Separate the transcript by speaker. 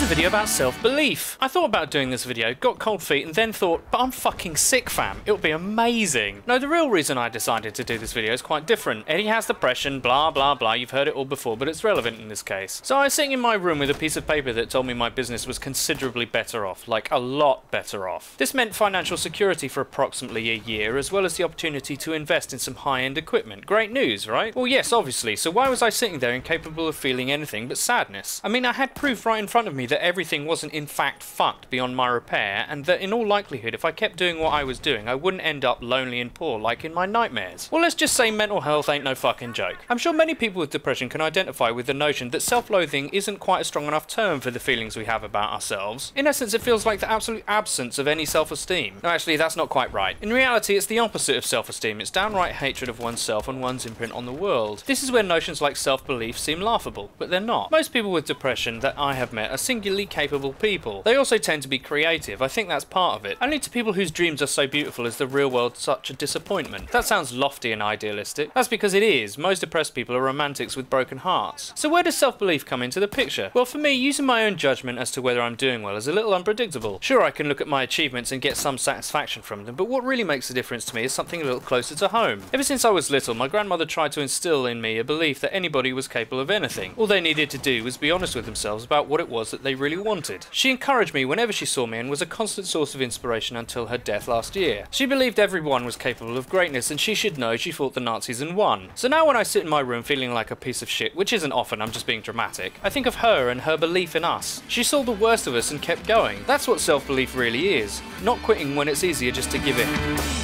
Speaker 1: a video about self-belief. I thought about doing this video, got cold feet, and then thought, but I'm fucking sick, fam. It'll be amazing. No, the real reason I decided to do this video is quite different. Eddy has depression, blah blah blah, you've heard it all before, but it's relevant in this case. So I was sitting in my room with a piece of paper that told me my business was considerably better off, like a lot better off. This meant financial security for approximately a year, as well as the opportunity to invest in some high-end equipment. Great news, right? Well, yes, obviously, so why was I sitting there incapable of feeling anything but sadness? I mean, I had proof right in front of me that everything wasn't in fact fucked beyond my repair, and that in all likelihood, if I kept doing what I was doing, I wouldn't end up lonely and poor like in my nightmares. Well, let's just say mental health ain't no fucking joke. I'm sure many people with depression can identify with the notion that self-loathing isn't quite a strong enough term for the feelings we have about ourselves. In essence, it feels like the absolute absence of any self-esteem. No, actually, that's not quite right. In reality, it's the opposite of self-esteem. It's downright hatred of oneself and one's imprint on the world. This is where notions like self-belief seem laughable, but they're not. Most people with depression that I have met are singularly capable people. They also tend to be creative. I think that's part of it. Only to people whose dreams are so beautiful is the real world such a disappointment. That sounds lofty and idealistic. That's because it is. Most depressed people are romantics with broken hearts. So where does self-belief come into the picture? Well, for me, using my own judgment as to whether I'm doing well is a little unpredictable. Sure, I can look at my achievements and get some satisfaction from them, but what really makes a difference to me is something a little closer to home. Ever since I was little, my grandmother tried to instill in me a belief that anybody was capable of anything. All they needed to do was be honest with themselves about what it was that they really wanted. She encouraged me whenever she saw me and was a constant source of inspiration until her death last year. She believed everyone was capable of greatness and she should know she fought the Nazis and won. So now when I sit in my room feeling like a piece of shit, which isn't often, I'm just being dramatic, I think of her and her belief in us. She saw the worst of us and kept going. That's what self-belief really is. Not quitting when it's easier just to give in.